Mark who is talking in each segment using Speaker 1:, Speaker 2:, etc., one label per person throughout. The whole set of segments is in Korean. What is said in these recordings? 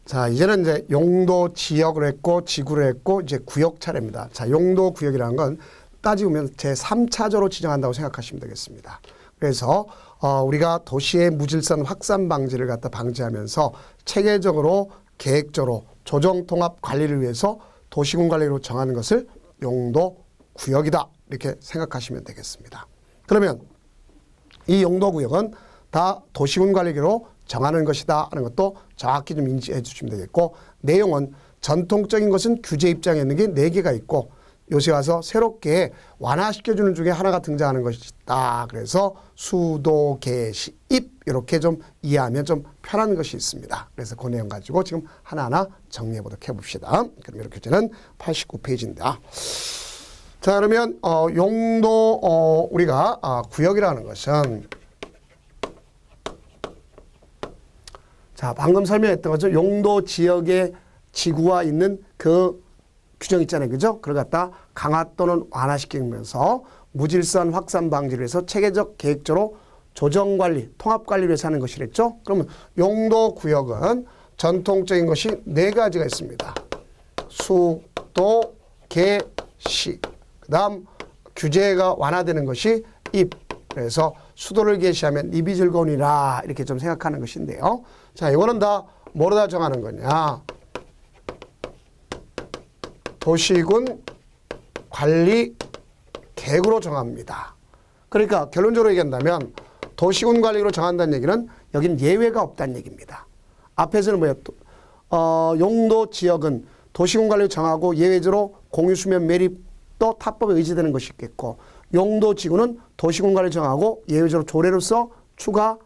Speaker 1: 자, 이제는 이제 용도 지역을 했고 지구를 했고 이제 구역 차례입니다. 자, 용도 구역이라는 건 따지고 보면 제3차적으로 지정한다고 생각하시면 되겠습니다. 그래서 우리가 도시의 무질서 확산 방지를 갖다 방지하면서 체계적으로 계획적으로 조정 통합 관리를 위해서 도시군 관리로 정하는 것을 용도 구역이다 이렇게 생각하시면 되겠습니다. 그러면 이 용도 구역은 다 도시군 관리로 정하는 것이다 하는 것도 정확히 좀 인지해 주시면 되겠고, 내용은 전통적인 것은 규제 입장에 있는 게 4개가 있고 요새 와서 새롭게 완화시켜주는 중에 하나가 등장하는 것이다. 그래서 수도, 개, 시, 입 이렇게 좀 이해하면 좀 편한 것이 있습니다. 그래서 그 내용 가지고 지금 하나하나 정리해 보도록 해봅시다. 그럼 이렇게 되는 89페이지입니다. 자, 그러면 용도 우리가 구역이라는 것은 자, 방금 설명했던 것처럼 용도 지역의 지구와 있는 그 규정 있잖아요. 그죠? 그걸 갖다 강화 또는 완화시키면서 무질서한 확산 방지를 해서 체계적 계획적으로 조정관리, 통합관리를 위해서 하는 것이랬죠. 그러면 용도 구역은 전통적인 것이 4가지가 있습니다. 수, 도, 개, 시. 그 다음 규제가 완화되는 것이 입. 그래서 수도를 개시하면 입이 즐거우니라 이렇게 좀 생각하는 것인데요. 자, 이거는 다 뭐로다 정하는 거냐. 도시군 관리 계획으로 정합니다. 그러니까 결론적으로 얘기한다면 도시군 관리로 정한다는 얘기는 여긴 예외가 없다는 얘기입니다. 앞에서는 뭐예요? 용도 지역은 도시군 관리로 정하고 예외적으로 공유수면 매립도 타법에 의지되는 것이 있겠고, 용도 지구는 도시군 관리로 정하고 예외적으로 조례로서 추가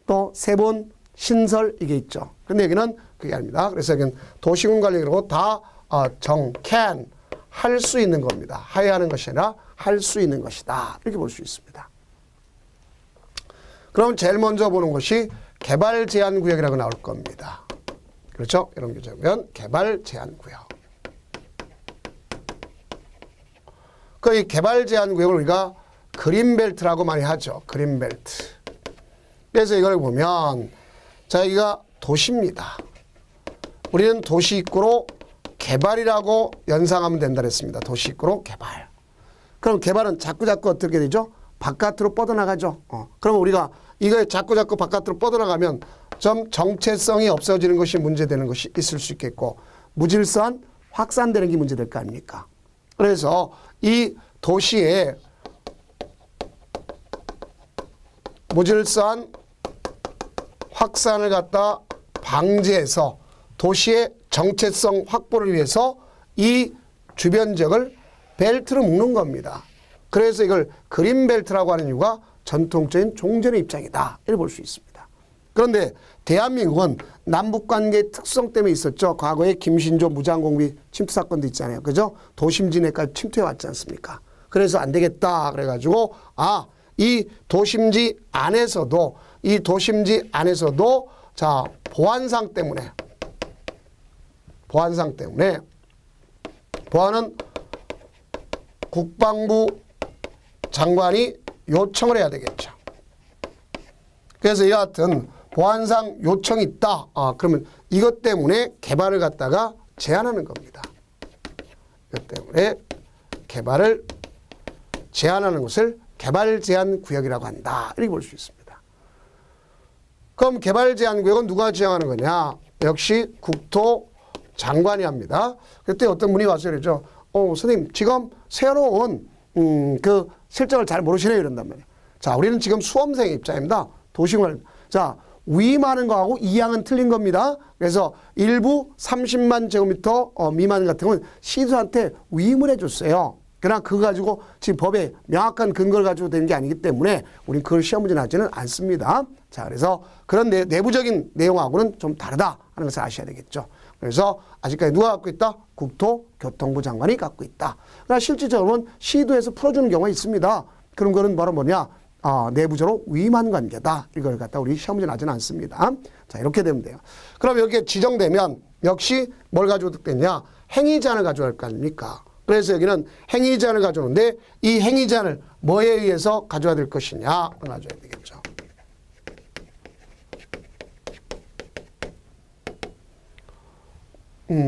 Speaker 1: 또 세분 신설 이게 있죠. 근데 여기는 그게 아닙니다. 그래서 여기는 도시군 관리로 다 can 할 수 있는 겁니다. 하야하는 것이 아니라 할 수 있는 것이다. 이렇게 볼 수 있습니다. 그럼 제일 먼저 보는 것이 개발 제한 구역이라고 나올 겁니다. 그렇죠? 이런 게 적으면 개발 제한 구역. 그 이 개발 제한 구역을 우리가 그린벨트라고 많이 하죠. 그린벨트. 그래서 이걸 보면 자, 여기가 도시입니다. 우리는 도시입구로 개발이라고 연상하면 된다 그랬습니다. 도시입구로 개발. 그럼 개발은 자꾸자꾸 어떻게 되죠? 바깥으로 뻗어나가죠. 그럼 우리가 이거 자꾸자꾸 바깥으로 뻗어나가면 좀 정체성이 없어지는 것이 문제되는 것이 있을 수 있겠고, 무질서한 확산되는 게 문제될 거 아닙니까? 그래서 이 도시의 무질서한 확산을 갖다 방지해서 도시의 정체성 확보를 위해서 이 주변 지역을 벨트로 묶는 겁니다. 그래서 이걸 그린벨트라고 하는 이유가 전통적인 종전의 입장이다. 이렇게 볼 수 있습니다. 그런데 대한민국은 남북관계의 특성 때문에 있었죠. 과거에 김신조 무장공비 침투 사건도 있잖아요. 그죠? 도심지내까지 침투해 왔지 않습니까? 그래서 안 되겠다. 그래가지고 이 도심지 안에서도 자, 보안상 때문에 보안은 국방부 장관이 요청을 해야 되겠죠. 그래서 이와 같은 보안상 요청이 있다. 그러면 이것 때문에 개발을 갖다가 제한하는 겁니다. 이것 때문에 개발을 제한하는 것을 개발 제한 구역이라고 한다. 이렇게 볼 수 있습니다. 그럼 개발 제한 구역은 누가 지정하는 거냐? 역시 국토 장관이 합니다. 그때 어떤 분이 와서 그러죠. 선생님 지금 새로운 그 실정을 잘 모르시네요. 이런단 말이에요. 자, 우리는 지금 수험생 입장입니다. 도시군. 자, 위임하는 거하고 이양은 틀린 겁니다. 그래서 일부 30만 제곱미터 미만 같은 건 시도한테 위임을 해줬어요. 그러나 그거 가지고 지금 법에 명확한 근거를 가지고 되는 게 아니기 때문에 우리는 그걸 시험 문제 나지는 않습니다. 자, 그래서 그런 내부적인 내용하고는 좀 다르다 하는 것을 아셔야 되겠죠. 그래서 아직까지 누가 갖고 있다? 국토교통부 장관이 갖고 있다. 그러나 실질적으로는 시도에서 풀어주는 경우가 있습니다. 그런 거는 바로 뭐냐? 내부적으로 위임한 관계다. 이걸 갖다 우리 시험 문제 나지는 않습니다. 자, 이렇게 되면 돼요. 그럼 여기에 지정되면 역시 뭘 가지고 됐냐? 행위제한을 가져갈 거 아닙니까? 그래서 여기는 행위제한을 가져오는데 이 행위제한을 뭐에 의해서 가져야 될 것이냐? 가져야 되겠죠.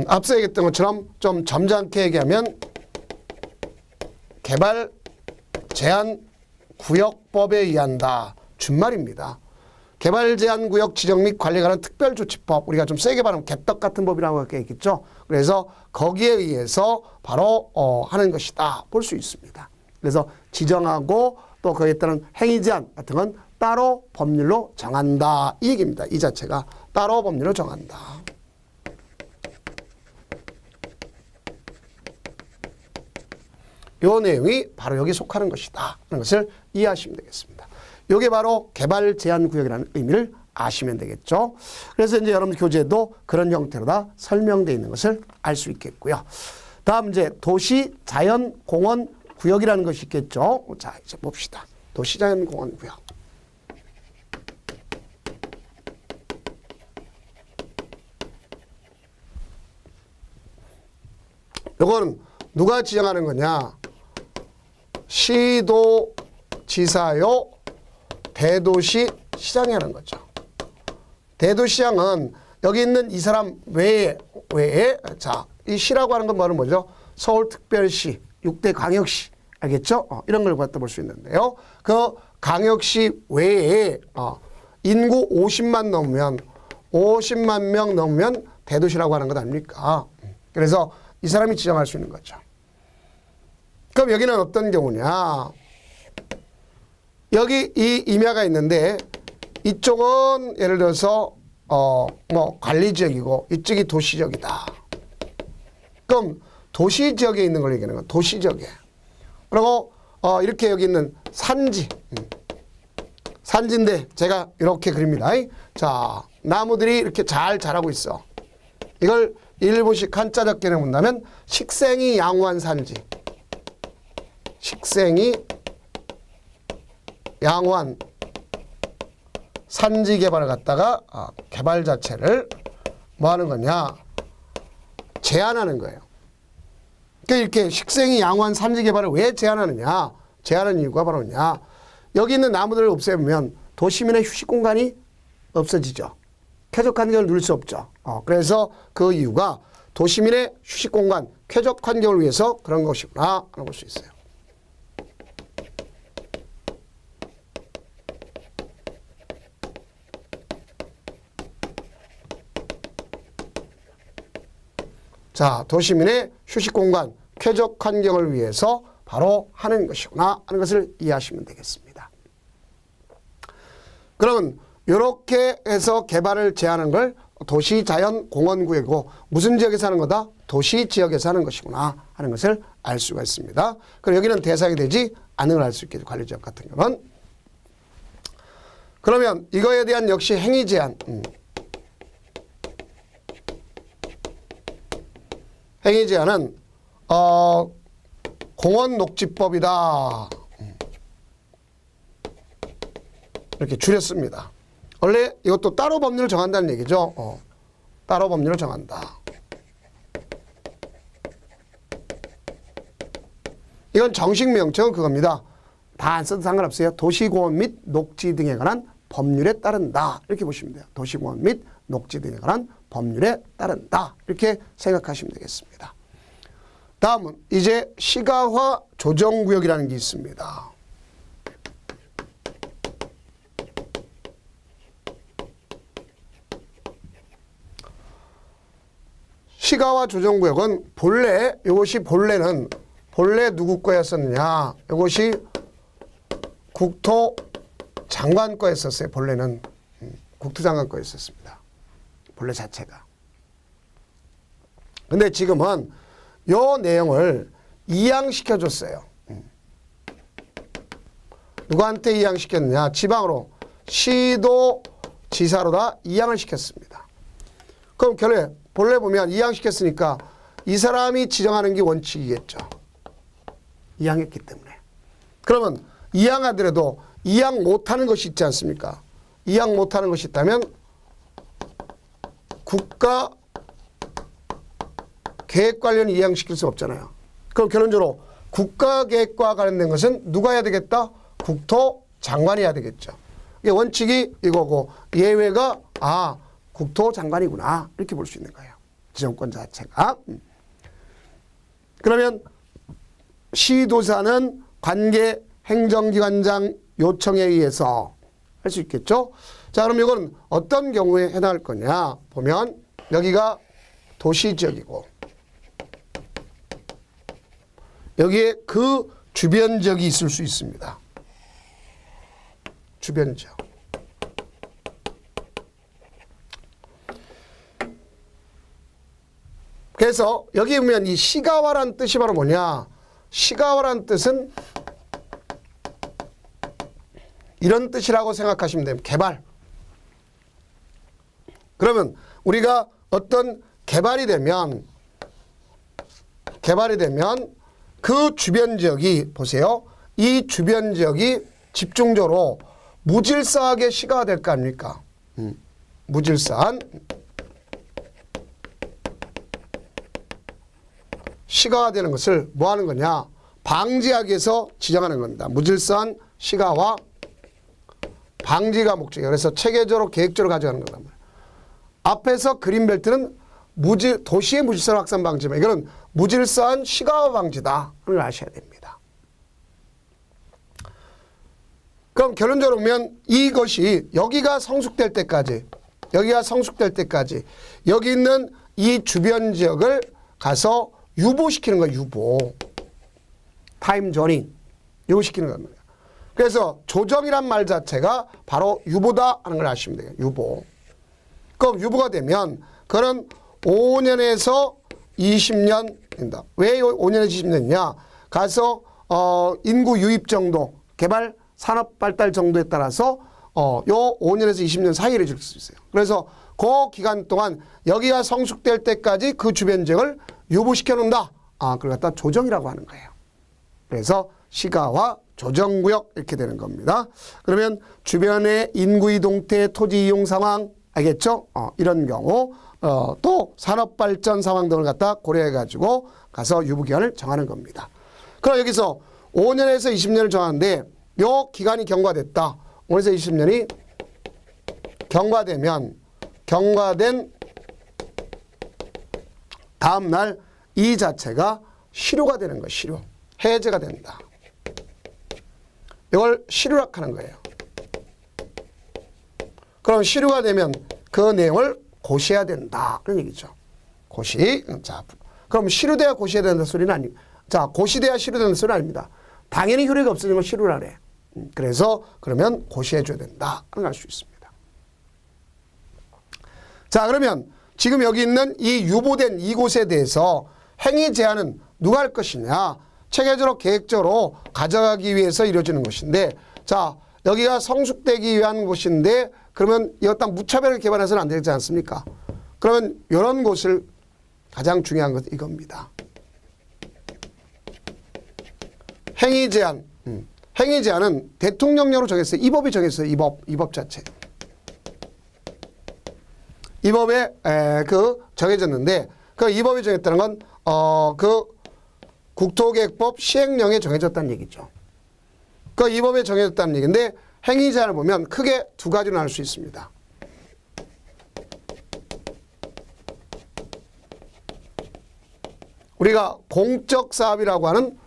Speaker 1: 앞서 얘기했던 것처럼 좀 점잖게 얘기하면 개발 제한 구역법에 의한다. 준말입니다. 개발 제한 구역 지정 및 관리에 관한 특별조치법, 우리가 좀 세게 말하면 개떡 같은 법이라고 얘기했죠. 그래서 거기에 의해서 바로 하는 것이다 볼 수 있습니다. 그래서 지정하고 또 거기에 따른 행위 제한 같은 건 따로 법률로 정한다 이 얘기입니다. 이 자체가 따로 법률로 정한다. 이 내용이 바로 여기 속하는 것이다 하는 것을 이해하시면 되겠습니다. 이게 바로 개발 제한 구역이라는 의미를 아시면 되겠죠. 그래서 이제 여러분 교재도 그런 형태로 다 설명되어 있는 것을 알 수 있겠고요. 다음 이제 도시 자연 공원 구역이라는 것이 있겠죠. 자, 이제 봅시다. 도시 자연 공원 구역. 이거는 누가 지정하는 거냐? 시도 지사요 대도시 시장이 하는 거죠. 대도시장은 여기 있는 이 사람 외에 자, 이 시라고 하는 건 뭐죠? 서울특별시, 6대 광역시 알겠죠? 이런 걸 갖다 볼 수 있는데요. 그 광역시 외에 인구 50만 넘으면 50만 명 넘으면 대도시라고 하는 것 아닙니까? 그래서 이 사람이 지정할 수 있는 거죠. 그럼 여기는 어떤 경우냐? 여기 이 임야가 있는데 이쪽은 예를 들어서 뭐 관리지역이고 이쪽이 도시지역이다. 그럼 도시지역에 있는 걸 얘기하는 거야. 도시지역에. 그리고 이렇게 여기 있는 산지. 산지인데 제가 이렇게 그립니다. 자, 나무들이 이렇게 잘 자라고 있어. 이걸 일부씩 한자 적게를 본다면 식생이 양호한 산지. 식생이 양호한 산지 개발을 갖다가 개발 자체를 뭐 하는 거냐? 제한하는 거예요. 그러니까 이렇게 식생이 양호한 산지 개발을 왜 제한하느냐? 제한하는 이유가 바로 뭐냐? 여기 있는 나무들을 없애면 도시민의 휴식 공간이 없어지죠. 쾌적 환경을 누릴 수 없죠. 그래서 그 이유가 도시민의 휴식 공간, 쾌적 환경을 위해서 그런 것이구나 하는 볼 수 있어요. 자, 도시민의 휴식 공간, 쾌적 환경을 위해서 바로 하는 것이구나 하는 것을 이해하시면 되겠습니다. 그러면 이렇게 해서 개발을 제한하는 걸 도시자연공원구역이고 무슨 지역에서 하는 거다? 도시지역에서 하는 것이구나 하는 것을 알 수가 있습니다. 그럼 여기는 대상이 되지 않는 걸 알 수 있겠죠. 관리지역 같은 경우는. 그러면 이거에 대한 역시 행위 제한. 행위 제한은 공원녹지법이다. 이렇게 줄였습니다. 원래 이것도 따로 법률을 정한다는 얘기죠. 따로 법률을 정한다. 이건 정식 명칭은 그겁니다. 다 안 써도 상관없어요. 도시공원 및 녹지 등에 관한 법률에 따른다. 이렇게 보시면 돼요. 도시공원 및 녹지 등에 관한 법률에 따른다. 이렇게 생각하시면 되겠습니다. 다음은 이제 시가화 조정구역이라는 게 있습니다. 시가화 조정구역은 본래 본래 누구 거였었느냐? 이것이 국토장관 거였었어요. 본래는 국토장관 거였었습니다. 본래 자체가. 근데 지금은 요 내용을 이양시켜 줬어요. 누구한테 이양시켰느냐? 지방으로 시도 지사로 다 이양을 시켰습니다. 그럼 결론에 본래 보면 이양시켰으니까 이 사람이 지정하는 게 원칙이겠죠. 이양했기 때문에. 그러면 이양하더라도 이양 못하는 것이 있지 않습니까? 이양 못하는 것이 있다면 국가 계획 관련 이양시킬 수 없잖아요. 그럼 결론적으로 국가계획과 관련된 것은 누가 해야 되겠다? 국토장관이 해야 되겠죠. 이게 원칙이 이거고 예외가 국토장관이구나 이렇게 볼 수 있는 거예요. 지정권 자체가. 그러면 시도사는 관계 행정기관장 요청에 의해서 할 수 있겠죠. 자, 그럼 이건 어떤 경우에 해당할 거냐 보면 여기가 도시지역이고 여기에 그 주변 지역이 있을 수 있습니다. 주변 지역. 그래서 여기 보면 이 시가와란 뜻이 바로 뭐냐? 시가와란 뜻은 이런 뜻이라고 생각하시면 됩니다. 개발. 그러면 우리가 어떤 개발이 되면 그 주변 지역이 보세요. 이 주변 지역이 집중적으로 무질서하게 시가화 될까 합니까? 무질서한 시가화되는 것을 뭐 하는 거냐? 방지하기 위해서 지정하는 겁니다. 무질서한 시가화 방지가 목적이에요. 그래서 체계적으로 계획적으로 가져가는 거란 말이에요. 앞에서 그린벨트는 도시의 무질서한 확산 방지만 이거는 무질서한 시가화 방지다. 그걸 아셔야 됩니다. 그럼 결론적으로 보면 이것이 여기가 성숙될 때까지 여기 있는 이 주변 지역을 가서 유보시키는 거예요. 유보. 타임 조닝. 유보시키는 겁니다. 그래서 조정이란 말 자체가 바로 유보다 하는 걸 아시면 돼요. 유보. 그럼 유보가 되면 그는 5년에서 20년 된다. 왜 5년에서 20년이냐? 가서 인구 유입 정도, 개발 산업 발달 정도에 따라서 요 5년에서 20년 사이를 줄 수 있어요. 그래서 그 기간 동안 여기가 성숙될 때까지 그 주변 지역을 유보시켜 놓는다. 그걸 갖다 조정이라고 하는 거예요. 그래서 시가와 조정구역 이렇게 되는 겁니다. 그러면 주변의 인구 이동태, 토지 이용 상황 알겠죠? 이런 경우 또 산업 발전 상황 등을 갖다 고려해 가지고 가서 유보 기간을 정하는 겁니다. 그럼 여기서 5년에서 20년을 정하는데 요 기간이 경과됐다. 5년에서 20년이 경과된 다음 날 이 자체가 실효가 되는 거예요. 실효. 해제가 된다. 이걸 실효락 하는 거예요. 그럼 실효가 되면 그 내용을 고시해야 된다. 그런 얘기죠. 고시. 자, 그럼 실효돼야 고시해야 된다는 소리는 아니고, 자, 고시돼야 실효된다는 소리는 아닙니다. 당연히 효력이 없어지면 실효라래. 그래서 그러면 고시해줘야 된다. 그런 걸 알 수 있습니다. 자, 그러면 지금 여기 있는 이 유보된 이곳에 대해서 행위 제한은 누가 할 것이냐? 체계적으로 계획적으로 가져가기 위해서 이루어지는 것인데, 자, 여기가 성숙되기 위한 곳인데 그러면 이거 딱 무차별하게 개발해서는 안 되지 않습니까? 그러면 이런 곳을 가장 중요한 것은 이겁니다. 행위 제한. 행위 제한은 대통령령으로 정했어요. 이 법이 정했어요. 이 법 자체. 이 법에 정해졌는데 그 이 법이 정했다는 건 그 국토계획법 시행령에 정해졌다는 얘기죠. 그 이 법에 정해졌다는 얘기인데 행위 제한을 보면 크게 두 가지로 나눌 수 있습니다. 우리가 공적 사업이라고 하는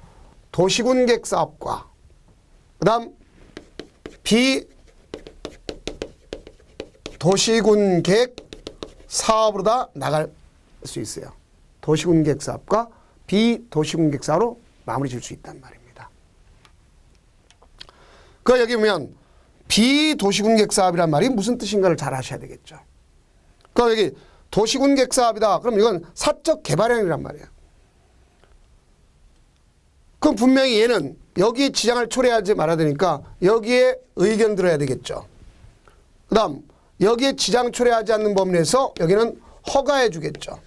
Speaker 1: 도시군계획 사업과 그다음 비도시군계획 사업으로 다 나갈 수 있어요. 도시군계획 사업과 비도시군계획 사업으로 마무리 질 수 있단 말입니다. 그 여기 보면 비도시군계획 사업이란 말이 무슨 뜻인가를 잘 아셔야 되겠죠. 그 여기 도시군계획 사업이다. 그럼 이건 사적 개발형이란 말이에요. 그럼 분명히 얘는 여기 지장을 초래하지 말아야 되니까 여기에 의견 들어야 되겠죠. 그 다음 여기에 지장 초래하지 않는 범위 내에서 여기는 허가해 주겠죠.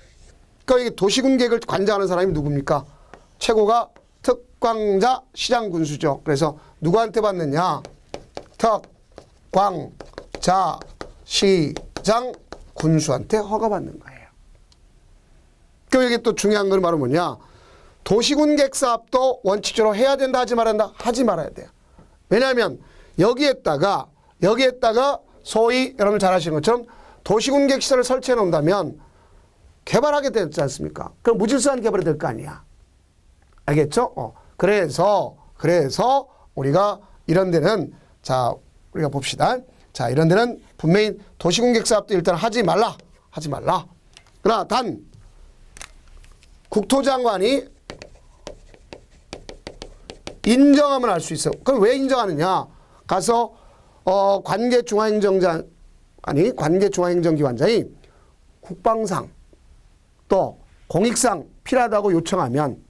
Speaker 1: 그러니까 여기 도시군계획을 관장하는 사람이 누굽니까? 최고가 특광자 시장군수죠. 그래서 누구한테 받느냐? 특광자 시장군수한테 허가받는 거예요. 그럼 여기 또 중요한 건 바로 뭐냐? 도시군계획 사업도 원칙적으로 해야 된다 하지 말아야 된다? 하지 말아야 돼요. 왜냐하면 여기에다가 소위 여러분 잘 아시는 것처럼 도시군계획 시설을 설치해 놓는다면 개발하게 되지 않습니까? 그럼 무질서한 개발이 될 거 아니야. 알겠죠? 그래서 우리가 이런 데는 자, 우리가 봅시다. 자, 이런 데는 분명히 도시공격 사업도 일단 하지 말라. 그러나 단 국토장관이 인정하면 할 수 있어. 그럼 왜 인정하느냐? 가서 관계중앙행정기관장이 국방상 또 공익상 필요하다고 요청하면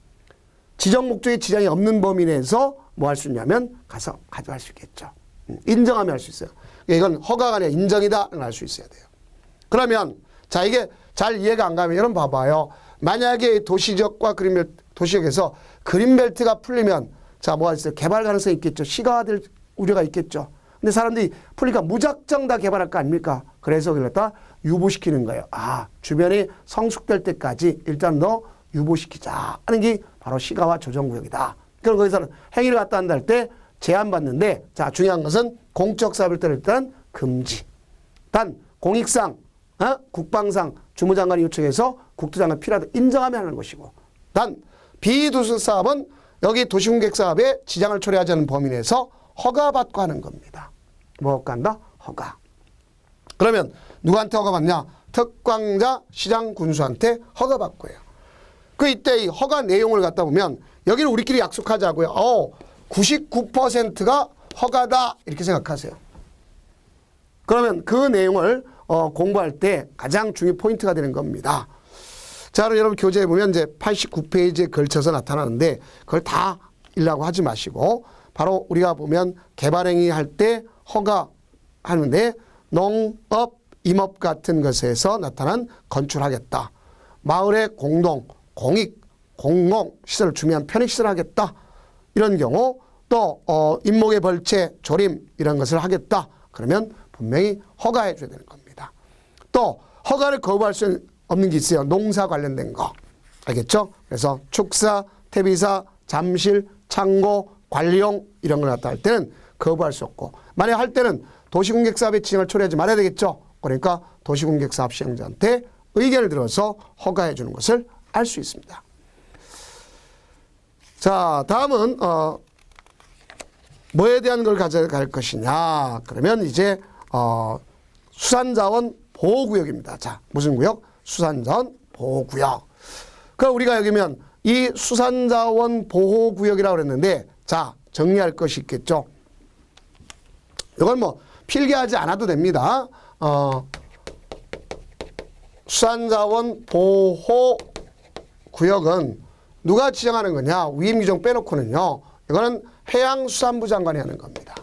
Speaker 1: 지정 목적에 지장이 없는 범위 내에서 뭐 할 수 있냐면 가서 가져갈 수 있겠죠. 인정하면 할 수 있어요. 이건 허가가 아니라 인정이다 할 수 있어야 돼요. 그러면 자, 이게 잘 이해가 안 가면 여러분 봐봐요. 만약에 도시지역과 도시지역에서 그린벨트가 풀리면 자, 뭐가 있어요? 개발 가능성이 있겠죠. 시가화될 우려가 있겠죠. 근데 사람들이 풀리니까 무작정 다 개발할 거 아닙니까? 그래서 그걸 갖다 유보시키는 거예요. 아, 주변이 성숙될 때까지 일단 너 유보시키자 하는 게 바로 시가화 조정구역이다. 그럼 거기서는 행위를 갖다 한다 할 때 제한받는데, 자, 중요한 것은 공적 사업일 때는 일단 금지. 단 공익상, 국방상 주무장관이 요청해서 국토장관 필요하다 인정하면 하는 것이고, 단 비도시 사업은 여기 도시공격 사업에 지장을 초래하지 않는 범위 내에서 허가받고 하는 겁니다. 뭐 간다? 허가. 그러면 누구한테 허가받냐? 특광자 시장 군수한테 허가받고 해요. 그 이때 이 허가 내용을 갖다 보면 여기를 우리끼리 약속하자고요. 99%가 허가다 이렇게 생각하세요. 그러면 그 내용을 공부할 때 가장 중요 포인트가 되는 겁니다. 자, 그럼 여러분 교재에 보면 이제 89페이지에 걸쳐서 나타나는데 그걸 다 읽으려고 하지 마시고 바로 우리가 보면 개발행위 할 때 허가하는데 농업, 임업 같은 것에서 나타난 건축하겠다. 마을의 공동, 공익, 공공 시설을 주면 편익시설을 하겠다. 이런 경우 또 임목의 벌채, 조림 이런 것을 하겠다. 그러면 분명히 허가해 줘야 되는 겁니다. 또 허가를 거부할 수 없는 게 있어요. 농사 관련된 거. 알겠죠? 그래서 축사, 퇴비사, 잠실, 창고, 관리용 이런 걸 갖다 할 때는 거부할 수 없고, 만약 할 때는 도시공격사업의 지정을 초래하지 말아야 되겠죠. 그러니까 도시공격사업 시행자한테 의견을 들어서 허가해 주는 것을 알 수 있습니다. 자, 다음은 뭐에 대한 걸 가져갈 것이냐. 그러면 이제 수산자원 보호구역입니다. 자, 무슨 구역? 수산자원 보호구역. 그럼 우리가 여기면 이 수산자원 보호구역이라고 그랬는데, 자, 정리할 것이 있겠죠. 이건 뭐 필기하지 않아도 됩니다. 수산자원 보호구역은 누가 지정하는 거냐? 위임 규정 빼놓고는요. 이거는 해양수산부 장관이 하는 겁니다.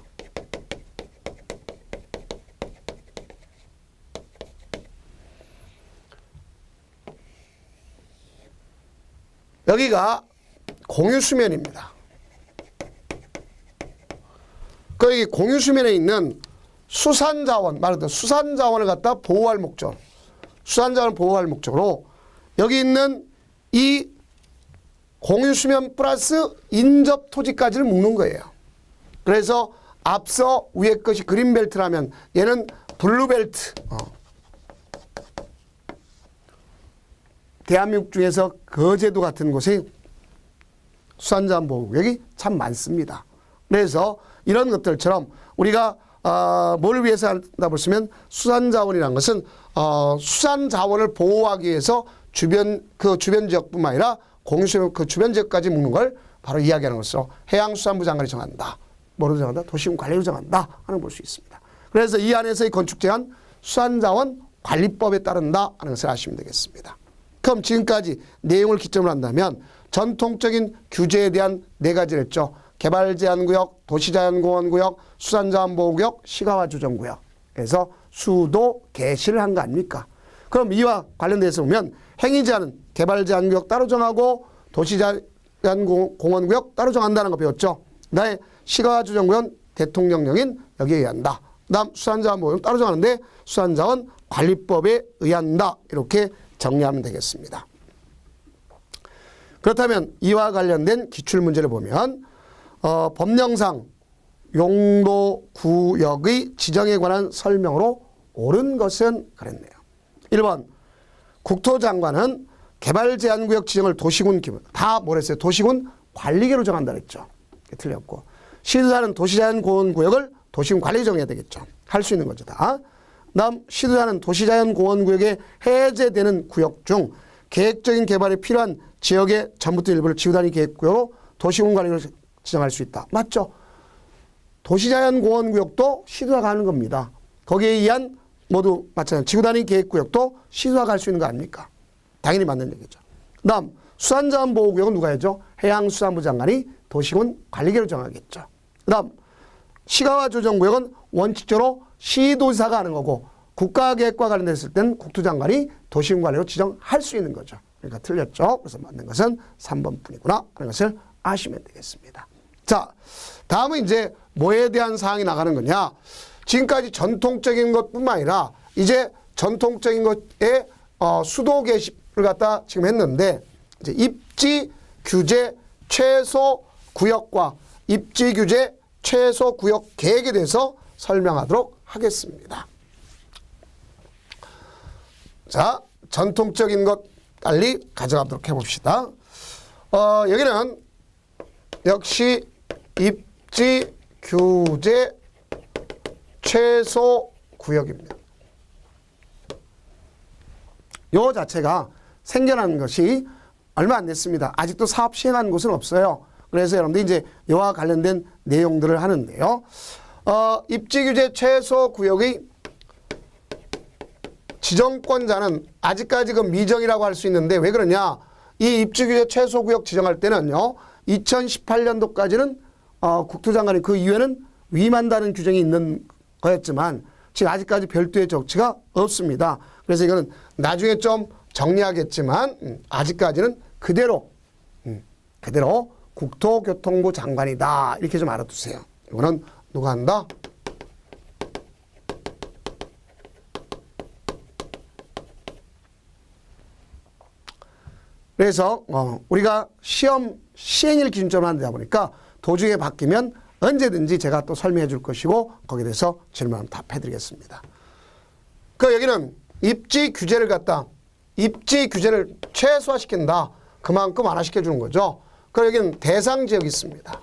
Speaker 1: 여기가 공유수면입니다. 그 공유수면에 있는 수산자원, 말 그대로 수산자원을 갖다 보호할 목적, 수산자원을 보호할 목적으로 여기 있는 이 공유수면 플러스 인접 토지까지를 묶는 거예요. 그래서 앞서 위에 것이 그린벨트라면 얘는 블루벨트. 대한민국 중에서 거제도 같은 곳에 수산자원 보호구역이 참 많습니다. 그래서 이런 것들처럼 우리가 뭘 위해서 한다 보시면 수산자원이라는 것은 수산자원을 보호하기 위해서 주변 지역뿐만 아니라 공유수면 그 주변 지역까지 묶는 걸 바로 이야기하는 것으로 해양수산부 장관이 정한다. 뭐로 정한다? 도시군관리로 정한다 하는 걸 볼 수 있습니다. 그래서 이 안에서의 건축 제한 수산자원 관리법에 따른다 하는 것을 아시면 되겠습니다. 그럼 지금까지 내용을 기점으로 한다면 전통적인 규제에 대한 네 가지를 했죠. 개발제한구역, 도시자연공원구역, 수산자원보호구역, 시가화 조정구역에서 수도 개시를 한 거 아닙니까? 그럼 이와 관련돼서 보면 행위제한은 개발제한구역 따로 정하고 도시자연공원구역 따로 정한다는 거 배웠죠. 그다음에 시가화 조정구역은 대통령령인 여기에 의한다. 그다음 수산자원보호구역 따로 정하는데 수산자원 관리법에 의한다. 이렇게 정리하면 되겠습니다. 그렇다면 이와 관련된 기출문제를 보면 법령상 용도구역의 지정에 관한 설명으로 옳은 것은 그랬네요. 1번 국토장관은 개발제한구역 지정을 도시군 기본, 다 뭐랬어요? 도시군 관리계로 정한다 그랬죠. 틀렸고. 시도자는 도시자연공원구역을 도시군 관리 정해야 되겠죠. 할 수 있는 거죠. 다. 다음 시도자는 도시자연공원구역에 해제되는 구역 중 계획적인 개발이 필요한 지역의 전부터 일부를 지구단위 계획구역으로 도시군 관리로 지정할 수 있다. 맞죠? 도시자연공원구역도 시도자가 하는 겁니다. 거기에 의한 모두 마찬가지 지구단위 계획구역도 시도자가 할 수 있는 거 아닙니까? 당연히 맞는 얘기죠. 그 다음 수산자원보호구역은 누가 해죠? 해양수산부 장관이 도시군 관리계로 정하겠죠. 그 다음 시가와 조정구역은 원칙적으로 시도지사가 하는 거고 국가계획과 관련됐을 땐 국토장관이 도시군 관리로 지정할 수 있는 거죠. 그러니까 틀렸죠. 그래서 맞는 것은 3번 뿐이구나 하는 것을 아시면 되겠습니다. 자, 다음은 이제 뭐에 대한 사항이 나가는 거냐. 지금까지 전통적인 것뿐만 아니라 이제 전통적인 것에 수도 개시를 갖다 지금 했는데 이제 입지 규제 최소 구역과 입지 규제 최소 구역 계획에 대해서 설명하도록 하겠습니다. 자, 전통적인 것 빨리 가져가도록 해봅시다. 여기는 역시 입지 규제 최소 구역입니다. 요 자체가 생겨난 것이 얼마 안 됐습니다. 아직도 사업 시행한 곳은 없어요. 그래서 여러분들 이제 이와 관련된 내용들을 하는데요. 입지 규제 최소 구역의 지정권자는 아직까지 그 미정이라고 할 수 있는데 왜 그러냐. 이 입지 규제 최소 구역 지정할 때는요. 2018년도까지는 국토장관이 그 이후에는 위임한다는 규정이 있는 거였지만 지금 아직까지 별도의 조치가 없습니다. 그래서 이거는 나중에 좀 정리하겠지만 아직까지는 그대로 국토교통부 장관이다. 이렇게 좀 알아두세요. 이거는 누가 한다? 그래서 우리가 시험 시행일 기준점으로 하다 보니까 도중에 바뀌면 언제든지 제가 또 설명해 줄 것이고 거기에 대해서 질문하면 답해 드리겠습니다. 그 여기는 입지 규제를 입지 규제를 최소화시킨다. 그만큼 완화시켜 주는 거죠. 그리고 여기는 대상 지역이 있습니다.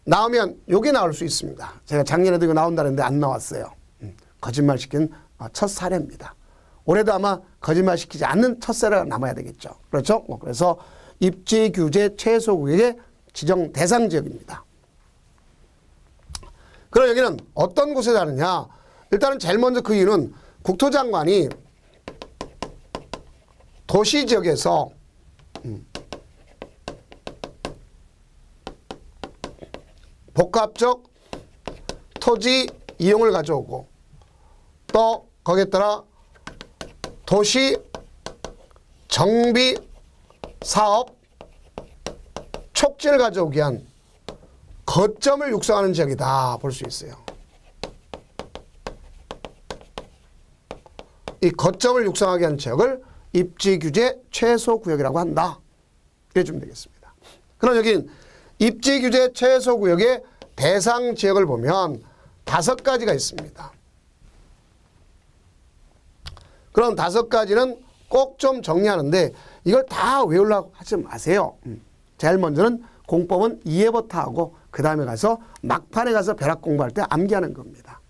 Speaker 1: 나오면 요게 나올 수 있습니다. 제가 작년에도 이거 나온다는데 안 나왔어요. 거짓말 시킨 첫 사례입니다. 올해도 아마 거짓말 시키지 않는 첫 사례가 남아야 되겠죠. 그렇죠? 그래서 입지 규제 최소 구역의 지정 대상 지역입니다. 그럼 여기는 어떤 곳에 사느냐? 일단은 제일 먼저 그 이유는 국토장관이 도시 지역에서 복합적 토지 이용을 가져오고 또 거기에 따라 도시 정비 사업 촉진을 가져오기 위한 거점을 육성하는 지역이다 볼 수 있어요. 이 거점을 육성하기 위한 지역을 입지 규제 최소 구역이라고 한다. 이래 주면 되겠습니다. 그럼 여긴 입지 규제 최소 구역의 대상 지역을 보면 5가지가 있습니다. 그럼 5가지는 꼭 좀 정리하는데 이걸 다 외우려고 하지 마세요. 제일 먼저는 공법은 이해부터 하고 그 다음에 가서 막판에 가서 벼락 공부할 때 암기하는 겁니다.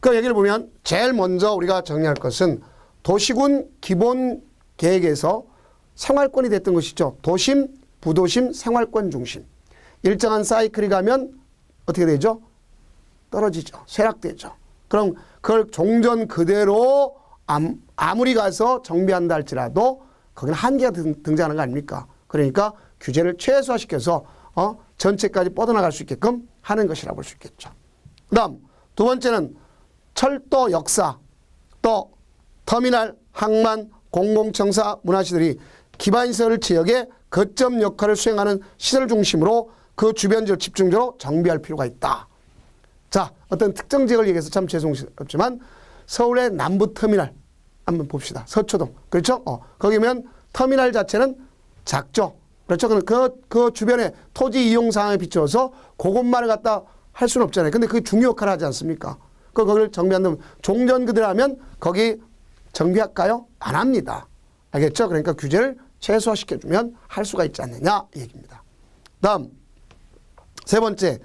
Speaker 1: 그 얘기를 보면 제일 먼저 우리가 정리할 것은 도시군 기본 계획에서 생활권이 됐던 것이죠. 도심, 부도심, 생활권 중심. 일정한 사이클이 가면 어떻게 되죠? 떨어지죠. 쇠락되죠. 그럼 그걸 종전 그대로 아무리 가서 정비한다 할지라도 거기는 한계가 등장하는 거 아닙니까? 그러니까 규제를 최소화시켜서 전체까지 뻗어나갈 수 있게끔 하는 것이라고 볼 수 있겠죠. 그 다음 두 번째는 철도 역사, 또 터미널, 항만, 공공청사, 문화시설이 기반시설 지역의 거점 역할을 수행하는 시설 중심으로 그 주변 지역 집중적으로 정비할 필요가 있다. 자, 어떤 특정 지역을 얘기해서 참 죄송스럽지만 서울의 남부터미널 한번 봅시다. 서초동. 그렇죠? 거기면 터미널 자체는 작죠. 그렇죠? 그 주변에 토지 이용 상황에 비추어서 그것만을 갖다 할 수는 없잖아요. 근데 그게 중요 역할을 하지 않습니까? 거기를 정비한다면 종전 그대로 하면 거기 정비할까요? 안 합니다. 알겠죠? 그러니까 규제를 최소화시켜주면 할 수가 있지 않느냐 이 얘기입니다. 다음 세 번째,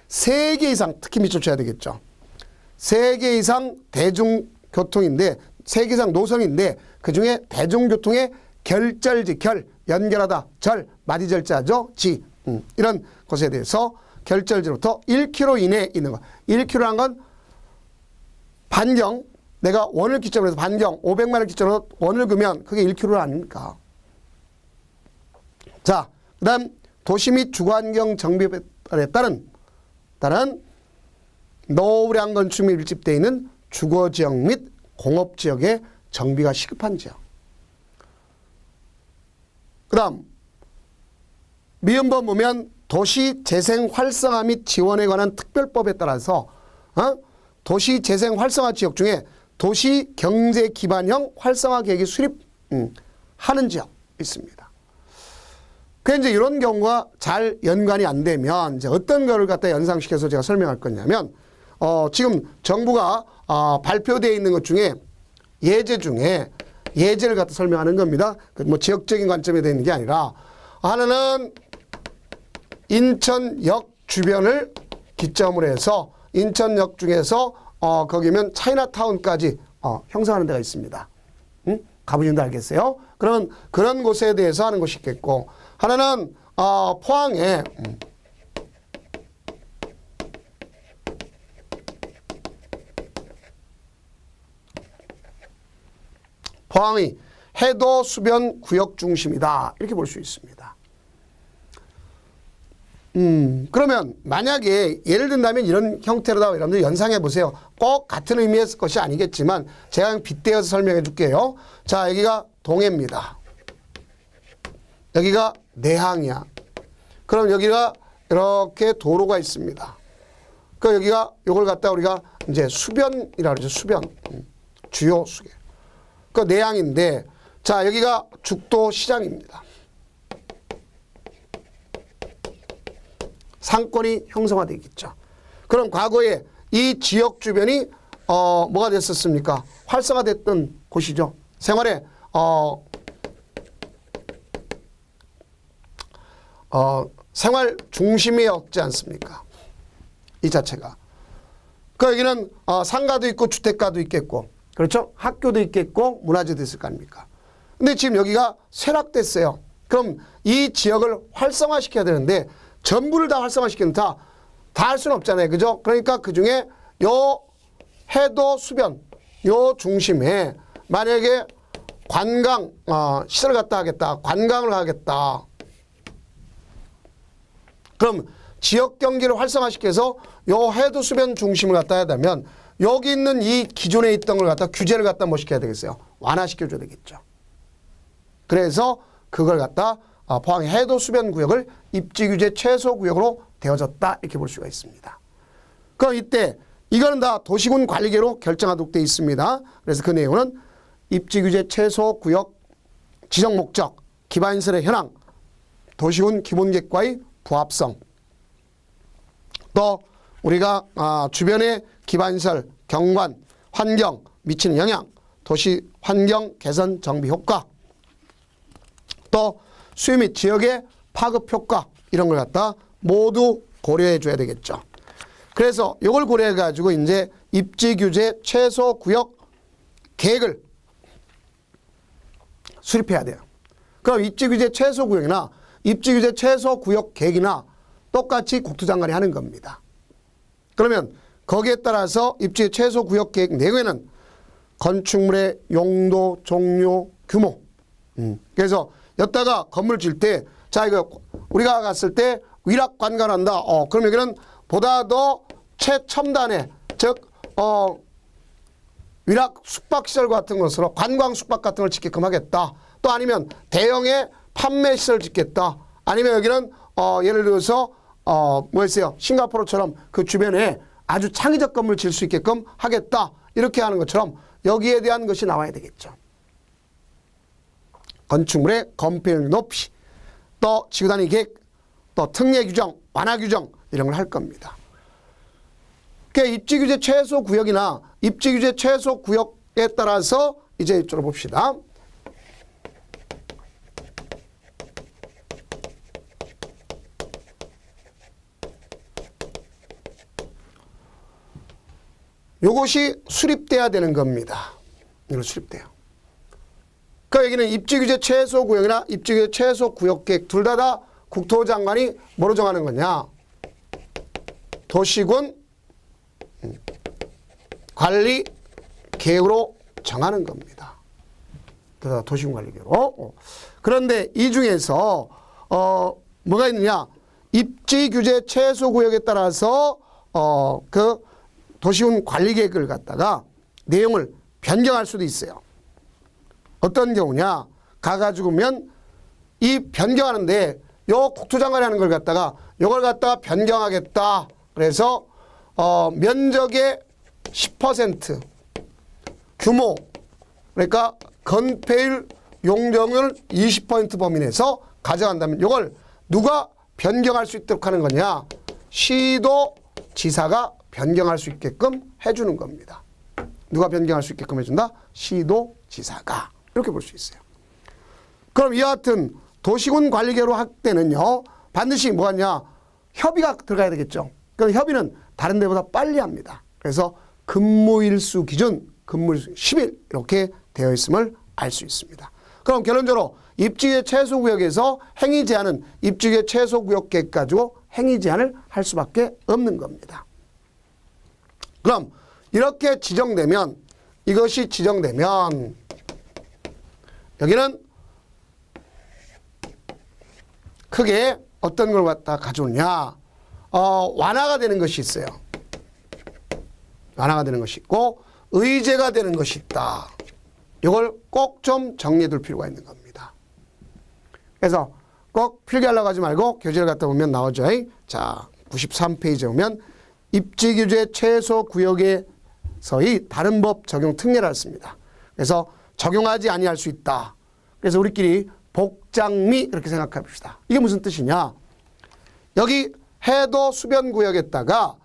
Speaker 1: 3개 이상 특히 밑줄 쳐야 되겠죠. 3개 이상 대중교통인데 3개 이상 노선인데 그중에 대중교통의 결절지, 연결하다, 마디절자죠. 이런 것에 대해서 결절지로부터 1km 이내에 있는 것. 1km란 건 반경, 내가 원을 기점으로 해서 반경 500만을 기점으로 원을 그으면 그게 1km 아닙니까? 자, 그 다음 도시 및 주거환경 정비에 따른 노후량 건축 및 밀집되어 있는 주거지역 및 공업지역의 정비가 시급한 지역. 그 다음 미음번 보면 도시 재생 활성화 및 지원에 관한 특별법에 따라서 도시 재생 활성화 지역 중에 도시 경제 기반형 활성화 계획이 수립하는 지역 있습니다. 그 이제 이런 경우가 잘 연관이 안 되면 이제 어떤 거를 갖다 연상시켜서 제가 설명할 거냐면 지금 정부가 발표되어 있는 것 중에 예제 중에 예제를 갖다 설명하는 겁니다. 뭐 지역적인 관점에 되어 있는 게 아니라 하나는 인천역 주변을 기점으로 해서 인천역 중에서 거기면 차이나타운까지 형성하는 데가 있습니다. 가보시면 알겠어요. 그러면 그런 곳에 대해서 하는 것이 있겠고 하나는 포항에 포항이 해도 수변 구역 중심이다 이렇게 볼 수 있습니다. 그러면 만약에 예를 든다면 이런 형태로다 여러분들 연상해 보세요. 꼭 같은 의미의 것이 아니겠지만 제가 빗대어서 설명해 줄게요. 자, 여기가 동해입니다. 여기가 내항이야. 그럼 여기가 이렇게 도로가 있습니다. 그 여기가 요걸 갖다 우리가 이제 수변이라고 그러죠. 수변. 주요 수계. 그 내항인데 자, 여기가 죽도 시장입니다. 상권이 형성화되겠죠. 그럼 과거에 이 지역 주변이 뭐가 됐었습니까? 활성화됐던 곳이죠. 생활에 생활 중심이었지 않습니까? 이 자체가. 그 여기는 상가도 있고 주택가도 있겠고, 그렇죠? 학교도 있겠고 문화재도 있을 거 아닙니까? 근데 지금 여기가 쇠락됐어요. 그럼 이 지역을 활성화시켜야 되는데 전부를 다 활성화시키는 다 할 수는 없잖아요. 그죠? 그러니까 그 중에 요 해도 수변, 요 중심에 만약에 관광, 시설을 갖다 하겠다. 관광을 하겠다. 그럼 지역 경기를 활성화시켜서 요 해도 수변 중심을 갖다 해야 되면 여기 있는 이 기존에 있던 걸 갖다 규제를 갖다 뭐 시켜야 되겠어요? 완화시켜줘야 되겠죠. 그래서 그걸 갖다 포항 해도 수변 구역을 입지 규제 최소 구역으로 되어졌다 이렇게 볼 수가 있습니다. 그럼 이때 이거는 다 도시군 관리계로 결정하도록 되어 있습니다. 그래서 그 내용은 입지 규제 최소 구역 지정 목적, 기반시설의 현황, 도시군 기본계획과의 부합성, 또 우리가 주변의 기반시설, 경관, 환경 미치는 영향, 도시 환경 개선 정비 효과, 또 수요 및 지역의 파급 효과 이런 걸 갖다 모두 고려해 줘야 되겠죠. 그래서 이걸 고려해 가지고 이제 입지 규제 최소 구역 계획을 수립해야 돼요. 그럼 입지 규제 최소 구역이나 입지 규제 최소 구역 계획이나 똑같이 국토장관이 하는 겁니다. 그러면 거기에 따라서 입지 최소 구역 계획 내외는 건축물의 용도, 종류, 규모. 그래서 여기다가 건물 질 때, 자, 이거 우리가 갔을 때 위락 관광한다. 그럼 여기는 보다 더 최첨단의, 즉, 위락 숙박시설 같은 것으로 관광 숙박 같은 걸 짓게끔 하겠다. 또 아니면 대형의 판매시설 짓겠다. 아니면 여기는, 예를 들어서, 뭐였어요? 싱가포르처럼 그 주변에 아주 창의적 건물 질 수 있게끔 하겠다. 이렇게 하는 것처럼 여기에 대한 것이 나와야 되겠죠. 건축물의 건폐율 높이, 또 지구단위 계획, 또 특례 규정, 완화 규정 이런 걸 할 겁니다. 입지규제 최소 구역이나 입지규제 최소 구역에 따라서 이제 이쪽으로 봅시다. 요것이 수립돼야 되는 겁니다. 이거 수립돼요. 그러니까 여기는 입지규제 최소 구역이나 입지규제 최소 구역 계획 둘 다 국토장관이 뭐로 정하는 거냐? 도시군 관리 계획으로 정하는 겁니다. 도시군 관리 계획으로. 그런데 이 중에서 뭐가 있느냐? 입지규제 최소 구역에 따라서 그 도시군 관리 계획을 갖다가 내용을 변경할 수도 있어요. 어떤 경우냐? 가가지고면 이 변경하는데 요 국토장관이 하는 걸 갖다가 요걸 갖다가 변경하겠다. 그래서 면적의 10% 규모, 그러니까 건폐율 용적률 20% 범위 내에서 가져간다면 요걸 누가 변경할 수 있도록 하는 거냐? 시도지사가 변경할 수 있게끔 해주는 겁니다. 누가 변경할 수 있게끔 해준다? 시도지사가. 이렇게 볼 수 있어요. 그럼 이와 같은 도시군 관리계획으로 할 때는요, 반드시 뭐하냐? 협의가 들어가야 되겠죠. 그럼 협의는 다른 데보다 빨리 합니다. 그래서 근무일수 기준, 근무일수 10일 이렇게 되어 있음을 알 수 있습니다. 그럼 결론적으로 입지규제 최소구역에서 행위 제한은 입지규제 최소구역 계획 가지고 행위 제한을 할 수밖에 없는 겁니다. 그럼 이렇게 지정되면, 이것이 지정되면 여기는 크게 어떤 걸 갖다 가져오냐? 완화가 되는 것이 있어요. 완화가 되는 것이 있고 의제가 되는 것이 있다. 이걸 꼭 좀 정리해 둘 필요가 있는 겁니다. 그래서 꼭 필기하려고 하지 말고 교재를 갖다 보면 나오죠. 자, 93페이지에 보면 입지규제 최소 구역에서의 다른 법 적용 특례를 씁니다. 그래서 적용하지 아니할 수 있다. 그래서 우리끼리 복장미 이렇게 생각합시다. 이게 무슨 뜻이냐? 여기 해도 수변 구역에다가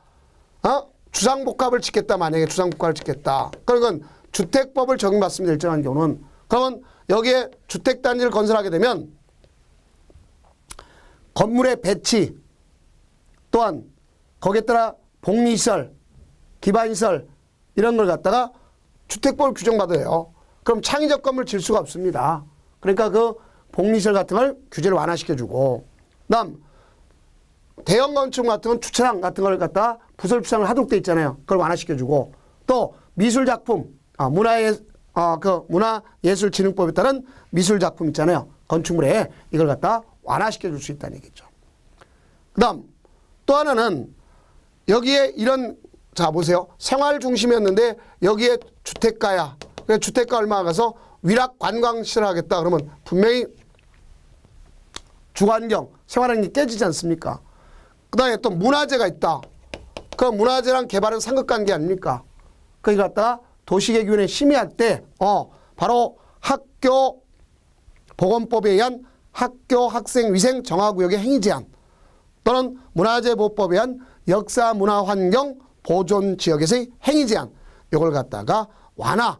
Speaker 1: 주상복합을 짓겠다. 만약에 주상복합을 짓겠다. 그러면 주택법을 적용받습니다. 일정한 경우는. 그러면 여기에 주택단지를 건설하게 되면 건물의 배치 또한 거기에 따라 복리시설, 기반시설 이런 걸 갖다가 주택법을 규정받아요. 그럼 창의적 건물 질 수가 없습니다. 그러니까 그 복리시설 같은 걸 규제를 완화시켜주고, 그다음 대형 건축 같은 건 주차장 같은 걸 갖다가 부설 주차장을 하도록 돼 있잖아요. 그걸 완화시켜주고, 또 미술 작품, 문화예술진흥법에 따른 미술 작품 있잖아요. 건축물에 이걸 갖다 완화시켜줄 수 있다는 얘기죠. 그다음 또 하나는 여기에 이런, 자 보세요. 생활 중심이었는데 여기에 주택가야. 그래서 주택가 얼마 가서 위락 관광시설 하겠다. 그러면 분명히 주거환경, 생활환경이 깨지지 않습니까? 그 다음에 또 문화재가 있다. 그 문화재랑 개발은 상극관계 아닙니까? 거기 갖다가 도시계획위원회 심의할 때 바로 학교 보건법에 의한 학교 학생 위생 정화구역의 행위 제한, 또는 문화재보호법에 의한 역사 문화 환경 보존 지역에서의 행위 제한, 이걸 갖다가 완화해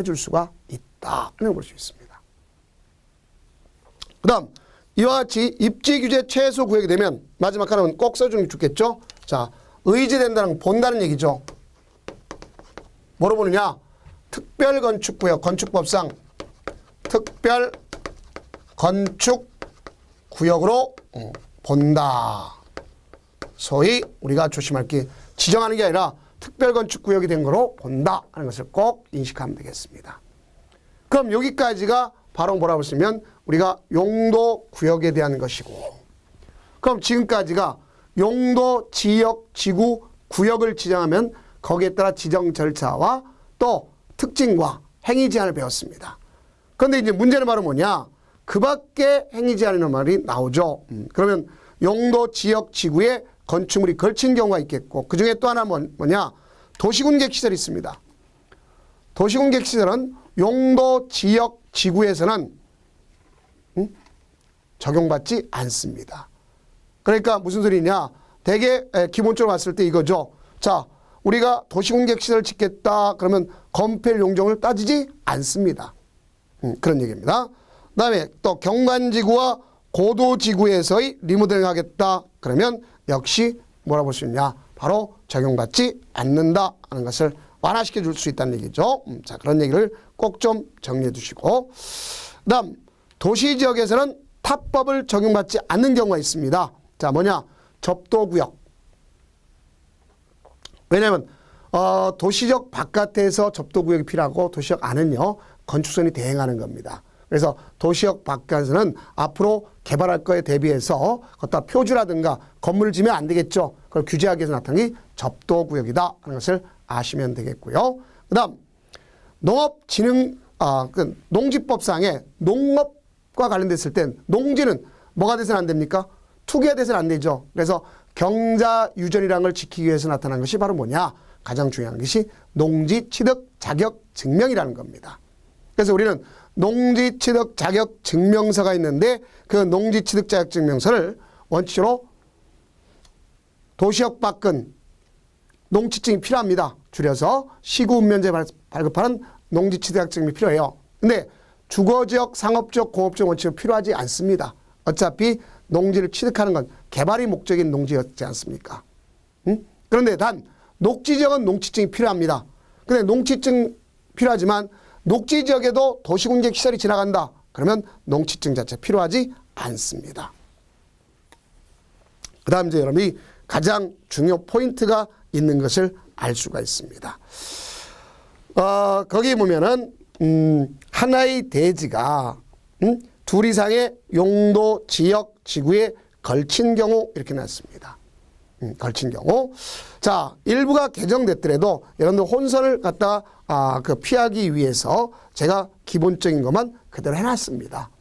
Speaker 1: 줄 수가 있다. 이렇게 볼 수 있습니다. 그 다음 이와 같이 입지규제 최소 구역이 되면 마지막 하나는 꼭 써주는 게 좋겠죠. 자, 의지된다는 본다는 얘기죠. 뭐로 보느냐? 특별건축구역, 건축법상 특별건축구역으로 본다. 소위 우리가 조심할 게 지정하는 게 아니라 특별건축구역이 된 거로 본다 하는 것을 꼭 인식하면 되겠습니다. 그럼 여기까지가 바로 뭐라고 쓰면 우리가 용도구역에 대한 것이고, 그럼 지금까지가 용도, 지역, 지구, 구역을 지정하면 거기에 따라 지정 절차와 또 특징과 행위 제한을 배웠습니다. 그런데 이제 문제는 바로 뭐냐? 그 밖에 행위 제한이라는 말이 나오죠. 그러면 용도, 지역, 지구에 건축물이 걸친 경우가 있겠고, 그 중에 또 하나 뭐냐? 도시군객시설이 있습니다. 도시군객시설은 용도, 지역, 지구에서는 적용받지 않습니다. 그러니까 무슨 소리냐? 대개 기본적으로 봤을 때 이거죠. 자, 우리가 도시공격시설을 짓겠다 그러면 건폐율 용적률을 따지지 않습니다. 그런 얘기입니다. 그 다음에 또 경관지구와 고도지구에서의 리모델링 하겠다 그러면 역시 뭐라고 볼 수 있냐, 바로 적용받지 않는다 하는 것을 완화시켜 줄 수 있다는 얘기죠. 자, 그런 얘기를 꼭 좀 정리해 두시고, 그 다음 도시지역에서는 타법을 적용받지 않는 경우가 있습니다. 자, 뭐냐, 접도구역. 왜냐하면 도시적 바깥에서 접도구역이 필요하고 도시적 안은요 건축선이 대행하는 겁니다. 그래서 도시역 바깥에서는 앞으로 개발할 거에 대비해서 걷다 표주라든가 건물을 지면 안 되겠죠. 그걸 규제하기 위해서 나타난 게 접도구역이다 하는 것을 아시면 되겠고요. 그 다음 농지법상에 농업과 관련됐을 땐 농지는 뭐가 돼서는 안 됩니까? 투기가 돼서는 안 되죠. 그래서 경자유전이라는 걸 지키기 위해서 나타난 것이 바로 뭐냐? 가장 중요한 것이 농지취득 자격 증명이라는 겁니다. 그래서 우리는 농지취득 자격 증명서가 있는데 그 농지취득 자격 증명서를 원칙으로 도시역 밖은 농취증이 필요합니다. 줄여서 시구읍면제 발급하는 농지취득 자격 증명이 필요해요. 근데 주거지역, 상업지역, 공업지역 원칙은 필요하지 않습니다. 어차피 농지를 취득하는 건 개발이 목적인 농지였지 않습니까? 그런데 단 녹지지역은 농취증이 필요합니다. 근데 농취증 필요하지만 녹지지역에도 도시공격시설이 지나간다. 그러면 농취증 자체 필요하지 않습니다. 그 다음 이제 여러분이 가장 중요 포인트가 있는 것을 알 수가 있습니다. 거기 보면은 하나의 대지가 둘 이상의 용도, 지역, 지구에 걸친 경우 이렇게 났습니다. 걸친 경우. 자, 일부가 개정됐더라도 여러분들 혼선을 갖다 피하기 위해서 제가 기본적인 것만 그대로 해놨습니다.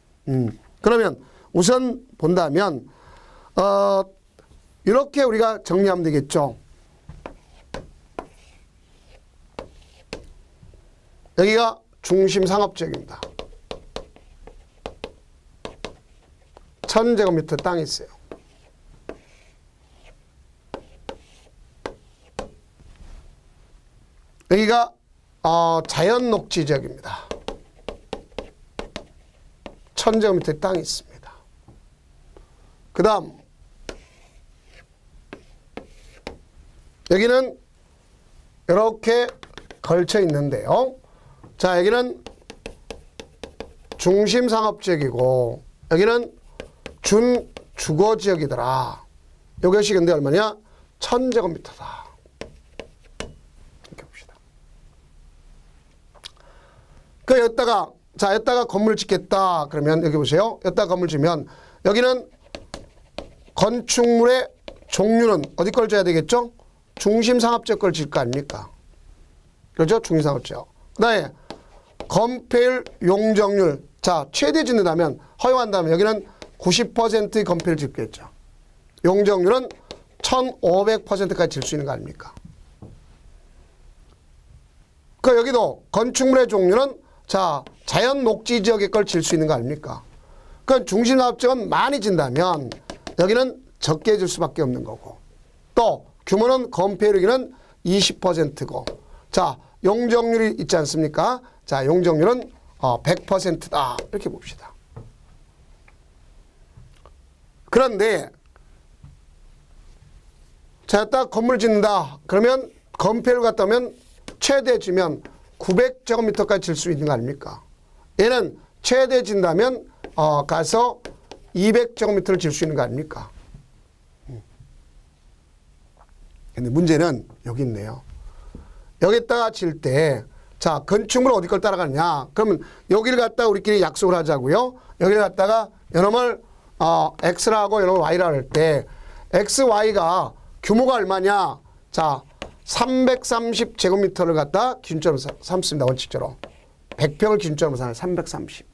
Speaker 1: 그러면 우선 본다면 이렇게 우리가 정리하면 되겠죠. 여기가 중심상업지역입니다. 1000제곱미터 땅이 있어요. 여기가 자연녹지지역입니다. 1000제곱미터 땅이 있습니다. 그 다음 여기는 이렇게 걸쳐 있는데요. 자, 여기는 중심상업지역이고 여기는 준주거지역이더라. 이것이 근데 얼마냐? 1000제곱미터다. 이렇게 봅시다. 여기다가 건물 짓겠다. 그러면 여기 보세요. 여기다가 건물 지면 여기는 건축물의 종류는 어디 걸 줘야 되겠죠? 중심상업지역 걸 질 거 아닙니까? 그렇죠? 중심상업지역. 그 다음에 건폐율 용적률. 자, 최대 짓는다면, 허용한다면 여기는 90%의 건폐율 짓겠죠. 용적률은 1500%까지 질 수 있는 거 아닙니까? 여기도 건축물의 종류는 자, 자연 녹지 지역의 걸 질 수 있는 거 아닙니까? 중심상업지역은 많이 진다면 여기는 적게 질 수밖에 없는 거고, 또 규모는 건폐율이기는 20%고, 자, 용적률이 있지 않습니까? 자, 용적률은 100%다. 이렇게 봅시다. 그런데 자, 딱 건물 짓는다. 그러면 건폐율 갖다 오면 최대 지면 900제곱미터까지 질 수 있는 거 아닙니까? 얘는 최대 진다면 가서 200제곱미터를 질 수 있는 거 아닙니까? 근데 문제는 여기 있네요. 여기다가 질 때, 자, 건축물 어디 걸 따라가느냐? 그러면 여기를 갖다가 우리끼리 약속을 하자고요. 여기를 갖다가 이놈을 X라고 이놈을 Y라고 할 때, X, Y가 규모가 얼마냐? 자, 330제곱미터를 갖다 기준점으로 삼습니다. 원칙적으로. 100평을 기준점으로 삼아요. 330.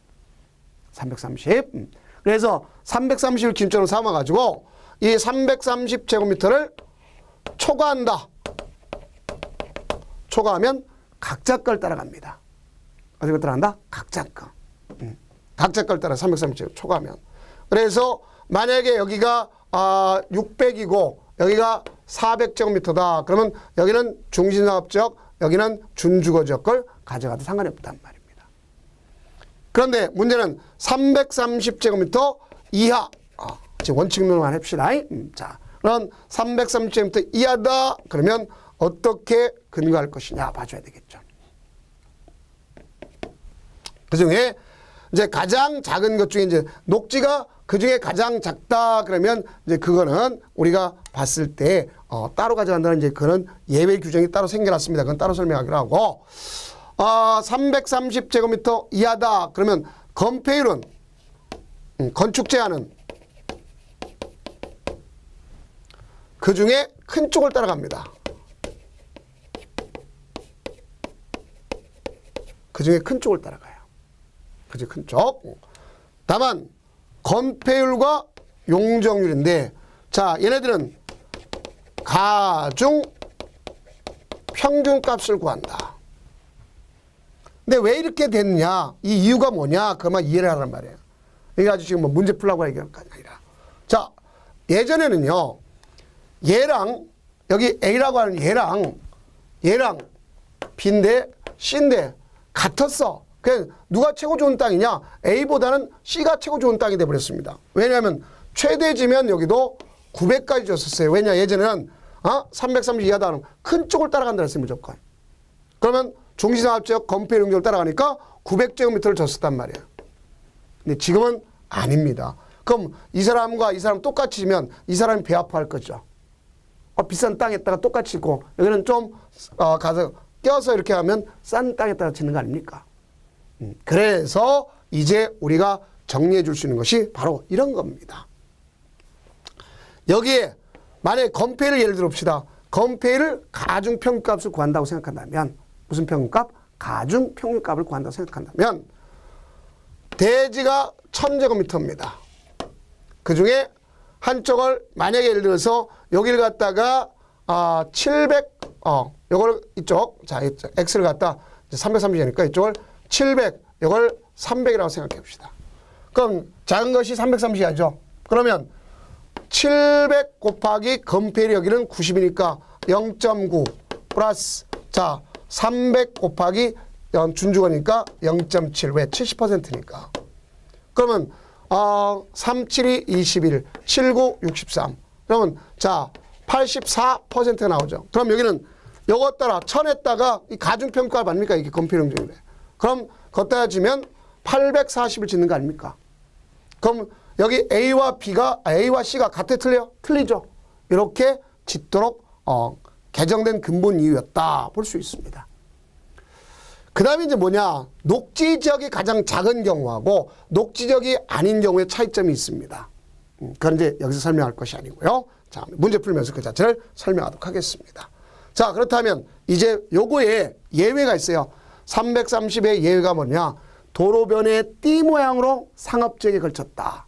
Speaker 1: 그래서 330을 기준점으로 삼아가지고 이 330제곱미터를 초과한다. 초과하면 각자 걸 따라갑니다. 어디 걸 따라간다? 각자 거. 각자 걸 따라 330제곱 초과하면. 그래서 만약에 여기가 600이고 여기가 400제곱미터다. 그러면 여기는 중심사업지역, 여기는 준주거지역 걸 가져가도 상관이 없단 말입니다. 그런데 문제는 330제곱미터 이하. 지금 원칙론만 합시다. 자, 그럼 330제곱미터 이하다. 그러면 어떻게 근거할 것이냐 봐줘야 되겠죠. 그 중에 이제 가장 작은 것 중에 이제 녹지가 그 중에 가장 작다 그러면 이제 그거는 우리가 봤을 때 따로 가져간다는 이제 그런 예외 규정이 따로 생겨났습니다. 그건 따로 설명하기로 하고 330제곱미터 이하다 그러면 건폐율은 건축 제한은 그 중에 큰 쪽을 따라갑니다. 그 중에 큰 쪽을 따라가요. 그지 큰 쪽. 다만 건폐율과 용적률인데 자 얘네들은 가중 평균값을 구한다. 근데 왜 이렇게 됐냐 이 이유가 뭐냐 그만 이해를 하란 말이에요. 이게 아주 지금 뭐 문제 풀라고 얘기할 거 아니라 자 예전에는요 얘랑 여기 A라고 하는 얘랑 B인데 C인데 같았어. 그냥 누가 최고 좋은 땅이냐? A보다는 C가 최고 좋은 땅이 돼버렸습니다. 왜냐하면 최대지면 여기도 900까지 줬었어요. 왜냐 예전에는 330 이하다 하면 큰 쪽을 따라간다 했어요. 무조건. 그러면 중심사업지역 건폐 용적을 따라가니까 900제곱미터를 줬었단 말이에요. 근데 지금은 아닙니다. 그럼 이 사람과 이 사람 똑같이 지면 이 사람이 배 아파할 거죠. 비싼 땅에다가 똑같이 있고 여기는 좀 가서 껴서 이렇게 하면 싼 땅에다가 짓는 거 아닙니까? 그래서 이제 우리가 정리해 줄 수 있는 것이 바로 이런 겁니다. 여기에 만약에 건폐율을 예를 들어 봅시다. 건폐율을 가중평균값을 구한다고 생각한다면 무슨 평균값? 가중평균값을 구한다고 생각한다면 대지가 1000제곱미터입니다. 그 중에 한쪽을 만약에 예를 들어서 여기를 갖다가 700 요걸 이쪽 자 X를 갖다 330이니까 이쪽을 700 이걸 300이라고 생각해 봅시다. 그럼 작은 것이 330이죠. 그러면 700 곱하기 건폐율이 여기는 90이니까 0.9 플러스 자 300 곱하기 준주거니까 0.7 왜 70%니까 그러면 37이 21 79 63 그러면 자 84%가 나오죠. 그럼 여기는 요것 따라 1000에다가 이 가중평가 아닙니까? 이게 건폐율용적인데. 그럼 걷다 주면 840을 짓는 거 아닙니까? 그럼 여기 A와 C가 같아 틀려? 틀리죠. 이렇게 짓도록 개정된 근본 이유였다 볼 수 있습니다. 그 다음에 이제 뭐냐 녹지 지역이 가장 작은 경우하고 녹지 지역이 아닌 경우에 차이점이 있습니다. 그건 이제 여기서 설명할 것이 아니고요. 자 문제 풀면서 그 자체를 설명하도록 하겠습니다. 자 그렇다면 이제 요거에 예외가 있어요. 330의 예외가 뭐냐 도로변의 띠 모양으로 상업지역에 걸쳤다.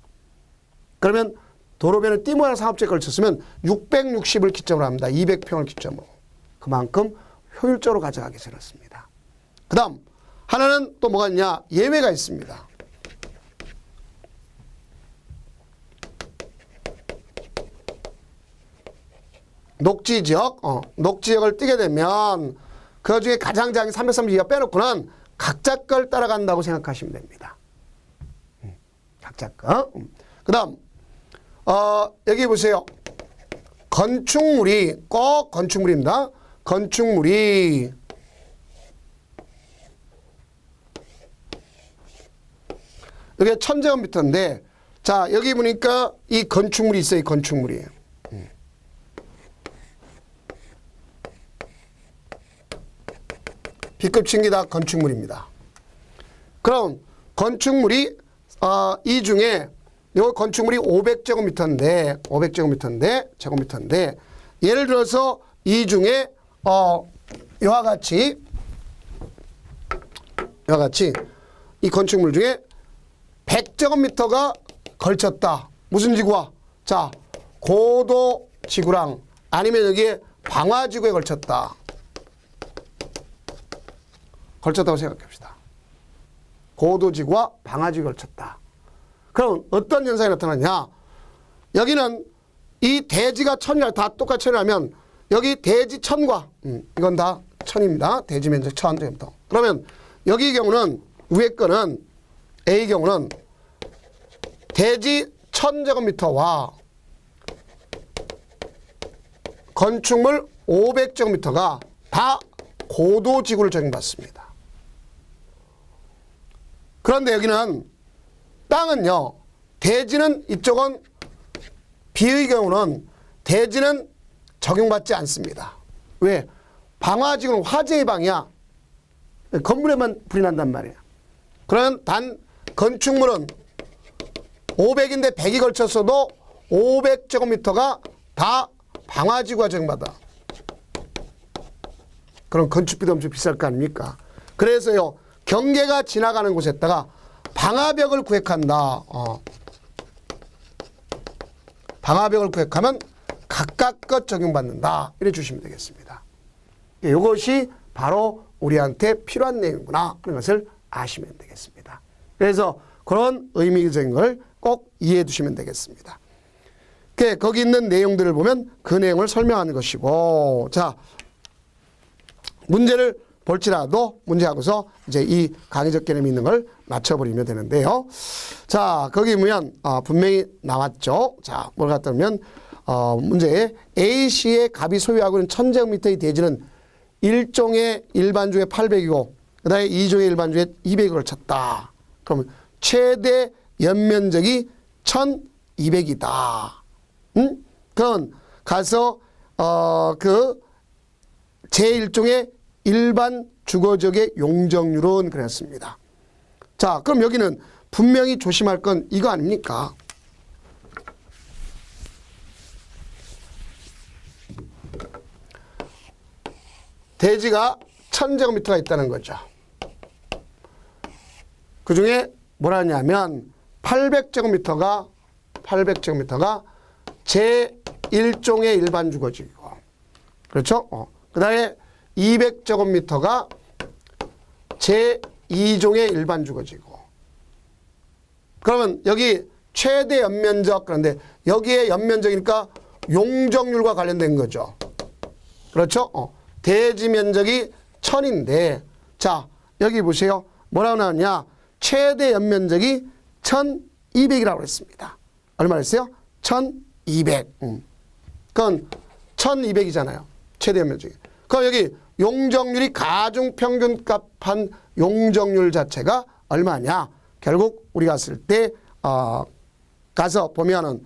Speaker 1: 그러면 도로변의 띠 모양 상업지역에 걸쳤으면 660을 기점으로 합니다. 200평을 기점으로. 그만큼 효율적으로 가져가기 싫었습니다. 그 다음 하나는 또 뭐가 있냐 예외가 있습니다. 녹지지역 녹지지역을 띄게 되면 그 중에 가장 작은 332가 빼놓고는 각자 걸 따라간다고 생각하시면 됩니다. 각자 거. 그 다음 여기 보세요. 건축물이 꼭 건축물입니다. 건축물이 여기 1000제곱미터인데 자 여기 보니까 이 건축물이 있어요. 이 건축물이. B급 층이 다 건축물입니다. 그럼 건축물이 이 중에 요 건축물이 500제곱미터인데 예를 들어서 이 중에 이와 같이 이 건축물 중에 100제곱미터가 걸쳤다. 무슨 지구와? 자, 고도 지구랑 아니면 여기에 방화 지구에 걸쳤다. 걸쳤다고 생각합시다. 고도 지구와 방화 지구에 걸쳤다. 그럼 어떤 현상이 나타나냐? 여기는 이 대지가 1000이라 다 똑같이 하면 여기 대지 1000과 이건 다 1000입니다. 대지 면적 1000제곱미터. 그러면 여기 경우는 위에 거는 A 경우는 대지 1000제곱미터와 건축물 500제곱미터가 다 고도지구를 적용받습니다. 그런데 여기는 땅은요. 대지는 이쪽은 B의 경우는 대지는 적용받지 않습니다. 왜? 방화지구는 화재의 방이야. 건물에만 불이 난단 말이야. 그러면 단 건축물은 500인데 100이 걸쳤어도 500제곱미터가 다 방화지구가 적용받아. 그럼 건축비도 엄청 비쌀 거 아닙니까? 그래서요. 경계가 지나가는 곳에다가 방화벽을 구획한다. 방화벽을 구획하면 각각껏 적용받는다. 이래 주시면 되겠습니다. 이것이 바로 우리한테 필요한 내용이구나. 그런 것을 아시면 되겠습니다. 그래서 그런 의미적인 걸 꼭 이해해 두시면 되겠습니다. 거기 있는 내용들을 보면 그 내용을 설명하는 것이고, 자, 문제를 볼지라도 문제하고서 이제 이 강의적 개념이 있는 걸 맞춰버리면 되는데요. 자, 거기 보면 분명히 나왔죠. 자, 뭘 갖다 놓으면 문제에 A씨의 갑이 소유하고 있는 1000제곱미터의 대지는 1종의 일반주의 800이고 그 다음에 2종의 일반주의 200을 쳤다. 그러면 최대 연면적이 1200이다. 그건 가서 그 제1종의 일반 주거지역의 용적률은 그랬습니다. 자, 그럼 여기는 분명히 조심할 건 이거 아닙니까? 대지가 1000제곱미터가 있다는 거죠. 그 중에 뭐라 하냐면 800제곱미터가 제1종의 일반 주거지이고, 그렇죠? 그 다음에 200제곱미터가 제2종의 일반 주거지고. 그러면 여기 최대 연면적, 그런데 여기에 연면적이니까 용적률과 관련된 거죠. 그렇죠? 대지 면적이 1000인데, 자, 여기 보세요. 뭐라고 나왔냐? 최대 연면적이 1200이라고 했습니다. 얼마 했어요? 1200. 그건 1200이잖아요. 최대 연면적이. 그럼 여기 용적률이 가중평균값 한 용적률 자체가 얼마냐? 결국 우리가 갔을 때 가서 보면은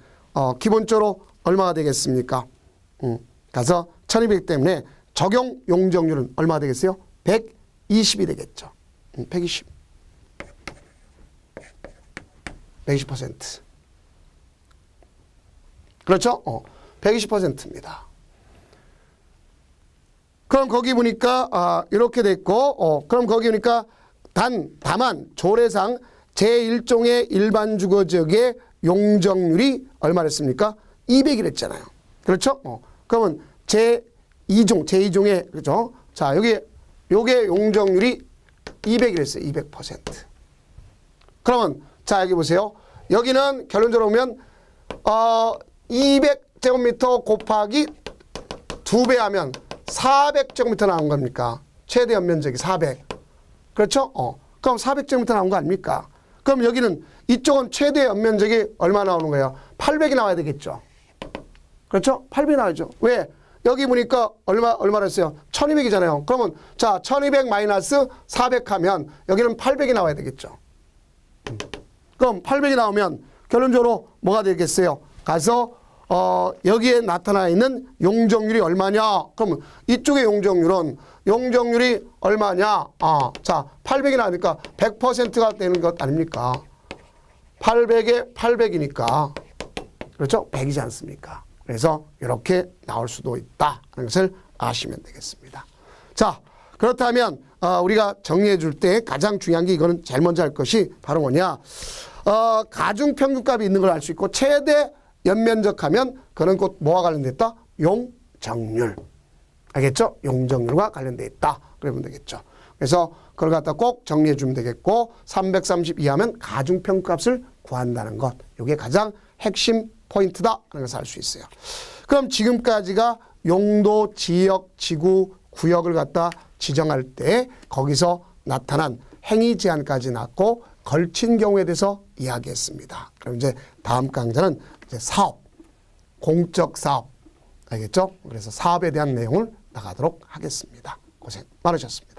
Speaker 1: 기본적으로 얼마가 되겠습니까? 가서 1200 때문에 적용 용적률은 얼마가 되겠어요? 120이 되겠죠. 120. 120%. 그렇죠? 120%입니다. 그럼 거기 보니까 이렇게 됐고, 그럼 거기 보니까 다만 조례상 제1종의 일반 주거지역의 용적률이 얼마랬습니까? 200이랬잖아요. 그렇죠? 그러면 제2종의, 그렇죠? 자, 요게 용적률이 200이랬어요. 200%. 그러면 자, 여기 보세요. 여기는 결론적으로 보면 200제곱미터 곱하기 2배 하면 400제곱미터 나온 겁니까? 최대 연면적이 400. 그렇죠? 그럼 400제곱미터 나온 거 아닙니까? 그럼 여기는 이쪽은 최대 연면적이 얼마 나오는 거예요? 800이 나와야 되겠죠. 그렇죠? 800이 나와야죠. 왜? 여기 보니까 얼마나 했어요? 1200이잖아요. 그러면 자, 1200 마이너스 400 하면 여기는 800이 나와야 되겠죠. 그럼 800이 나오면 결론적으로 뭐가 되겠어요? 가서 여기에 나타나 있는 용적률이 얼마냐? 그러면 이쪽의 용적률이 얼마냐? 자, 800이 나오니까 100%가 되는 것 아닙니까? 800에 800이니까 그렇죠? 100이지 않습니까? 그래서 이렇게 나올 수도 있다 하는 것을 아시면 되겠습니다. 자, 그렇다면 우리가 정리해 줄 때 가장 중요한 게 이거는 제일 먼저 할 것이 바로 뭐냐? 가중평균값이 있는 걸 알 수 있고 최대 연면적 하면 그는 곧 뭐와 관련됐다? 용적률. 알겠죠? 용적률과 관련돼 있다. 그러면 되겠죠. 그래서 그걸 갖다 꼭 정리해 주면 되겠고 330 이하면 가중평균값을 구한다는 것. 이게 가장 핵심 포인트다 하는 것을 알 수 있어요. 그럼 지금까지가 용도, 지역, 지구, 구역을 갖다 지정할 때 거기서 나타난 행위 제한까지 낳고 걸친 경우에 대해서 이야기했습니다. 그럼 이제 다음 강좌는 이제 사업, 공적 사업, 알겠죠? 그래서 사업에 대한 내용을 나가도록 하겠습니다. 고생 많으셨습니다.